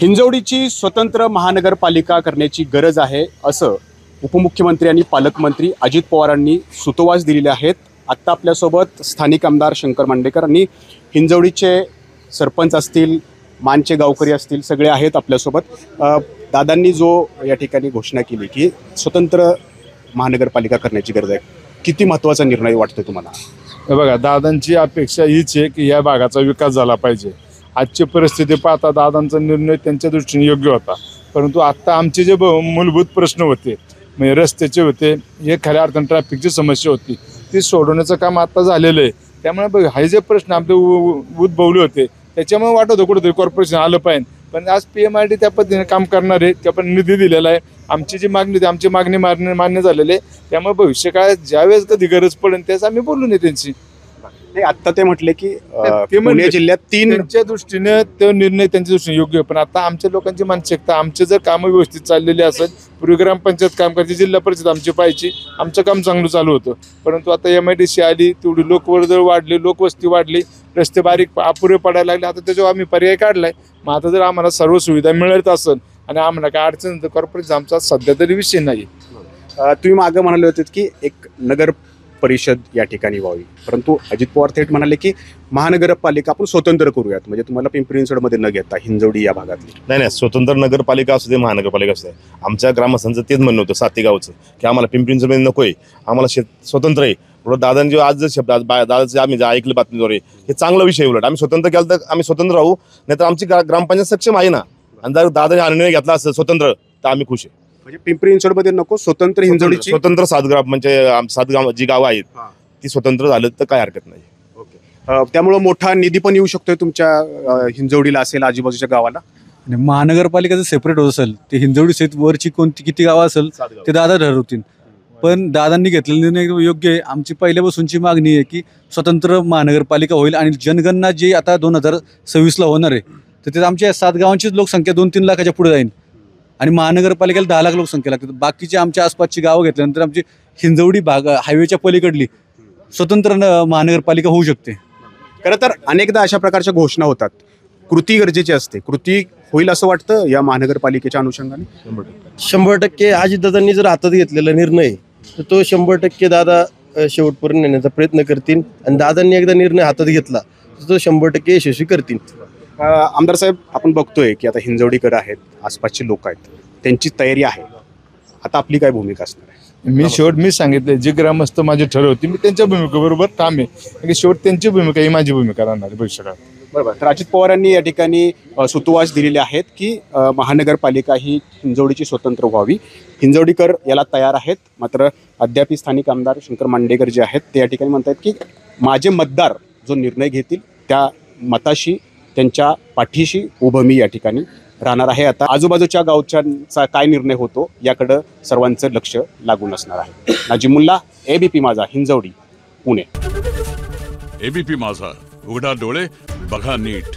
हिंजवडीची स्वतंत्र महानगरपालिका करण्याची गरज आहे असं उपमुख्यमंत्री आणि पालकमंत्री अजित पवारांनी सुतोवाच दिलेले आहेत। आत्ता आपल्यासोबत स्थानिक आमदार शंकर मांडेकर आणि हिंजवडीचे सरपंच असतील, मानचे गावकरी असतील, सगळे आहेत आपल्यासोबत। दादांनी जो या ठिकाणी घोषणा केली की स्वतंत्र महानगरपालिका करण्याची गरज आहे, किती महत्त्वाचा निर्णय वाटतो तुम्हाला? बघा, दादांची अपेक्षा हीच आहे की या भागाचा विकास झाला पाहिजे। आजची परिस्थिती पाहता दादांचा निर्णय त्यांच्या दृष्टीने योग्य होता, परंतु आत्ता आमचे जे मूलभूत प्रश्न होते, म्हणजे रस्त्याचे होते, हे खऱ्या अर्थाने ट्रॅफिकची समस्या होती, ती सोडवण्याचं काम आता झालेलं आहे। त्यामुळे बघा, हे जे प्रश्न आपले उद्भवले होते त्याच्यामुळे वाटत होतं कुठेतरी कॉर्पोरेशन आलं पाहिजे, पण आज PMID त्या पद्धतीने काम करणार आहे, त्या पण निधी दिलेला आहे। आमची जी मागणी होती, आमची मागणी मान्य झालेली आहे। त्यामुळे भविष्य काळात ज्यावेळेस कधी गरज पडेल त्याच आम्ही बोलून आहे त्यांची। आता ते म्हटले की पुणे जिल्ह्यात त्यांच्या दृष्टीने तो निर्णय त्यांच्या दृष्टीने योग्य, पण आता आमच्या लोकांची मानसिकता, आमचे जर कामं व्यवस्थित चाललेली असेल, पूर्वी ग्रामपंचायत काम करायची, जिल्हा परिषद आमची पाहिजे, आमचं काम चांगलं चालू होतं, परंतु आता MIDC आली, तेवढी लोकवर्दळ वाढली, लोकवस्ती वाढली, रस्ते बारीक अपुरे पडायला लागले। आता त्याच्यावर आम्ही पर्याय काढलाय। मग आता जर आम्हाला सर्व सुविधा मिळत असेल आणि आम्हाला काय अडचण तर कॉर्पोरेट आमचा सध्या तरी विषय नाही। तुम्ही मागे म्हणाले होते की एक नगर परिषद या ठिकाणी व्हावी, परंतु अजित पवार थेट म्हणाले की महानगरपालिका आपण स्वतंत्र करूयात, म्हणजे तुम्हाला पिंपरी चिंचवडमध्ये न घेता हिंजवडी या भागातली नाही, स्वतंत्र नगरपालिका असू दे, महानगरपालिका असू दे, आमच्या ग्रामस्थांचं तेच म्हणणं होतं साती गावचं की आम्हाला पिंपरी चिंचवडमध्ये नको आहे, आम्हाला स्वतंत्र आहे। दादांनी जो आज जर शब्द दादाचे आम्ही ऐकलं बातमीद्वारे, हे चांगला विषय। उलट आम्ही स्वतंत्र केलं तर आम्ही स्वतंत्र राहू, नाहीतर आमची ग्रामपंचायत सक्षम आहे ना, आणि जर दादाने निर्णय घेतला असं स्वतंत्र तर आम्ही खुश आहे। म्हणजे पिंपरी चिंचवडमध्ये नको, स्वतंत्र हिंजवडीची स्वतंत्र 7 गाव, म्हणजे 7 गाव जी गावं आहेत ती स्वतंत्र झालं तर काय हरकत नाही। त्यामुळे मोठा निधी पण येऊ शकतोय तुमच्या हिंजवडीला असेल, आजूबाजूच्या गावाला। आणि महानगरपालिका जर सेपरेट होत असेल, ते हिंजवडी सहित वरची कोणती किती गावं असेल ते दादा ठरवतील, पण दादांनी घेतलेला निर्णय योग्य आहे। आमची पहिल्यापासूनची मागणी आहे की स्वतंत्र महानगरपालिका होईल, आणि जनगणना जी आता 2026ला होणार आहे, तर ते आमच्या 7 गावांचीच लोकसंख्या 2-3 लाखाच्या पुढे जाईल, आणि महानगरपालिकेला 10 लाख लोकसंख्या लागते। बाकीची आमच्या आसपासची गावं घेतल्यानंतर आमची हिंजवडी भाग हायवेच्या पलीकडली स्वतंत्र महानगरपालिका होऊ शकते। खरं तर अनेकदा अशा प्रकारच्या घोषणा होतात, कृती गरजेची असते। कृती होईल असं वाटतं या महानगरपालिकेच्या अनुषंगाने? 100% अजितदादांनी जर हातात घेतलेला निर्णय तर तो 100% दादा शेवटपर्यंत नेण्याचा प्रयत्न करतील, आणि दादांनी एकदा निर्णय हातात घेतला तर तो 100% यशस्वी करतील। आमदार साहेब, आपण बघतोय की आता हिंजवडीकर आहेत, आसपासचे लोक आहेत, त्यांची तयारी आहे, आता आपली काय भूमिका असणार आहे? मी सांगितलं, जे ग्रामस्थ माझे ठरवते मी त्यांच्या भूमिकेबरोबर काम आहे, शेवट त्यांची भूमिका ही माझी भूमिका राहणार भविष्यात। बरोबर। तर अजित पवारांनी या ठिकाणी सुतोवाच दिलेले आहेत की महानगरपालिका ही हिंजवडीची स्वतंत्र व्हावी। हिंजवडीकर याला तयार आहेत, मात्र अद्याप स्थानिक आमदार शंकर मांडेकर जे आहेत ते या ठिकाणी म्हणतात की माझे मतदार जो निर्णय घेतील त्या मताशी, त्यांच्या पाठीशी उभं मी या ठिकाणी राहणार आहे। आता आजूबाजूच्या गावच्यांचा काय निर्णय होतो याकडं सर्वांचं लक्ष लागून असणार आहे। नाजिमुल्ला, ABP माझा, हिंजवडी, पुणे। ABP माझा, उघडा डोळे बघा नीट।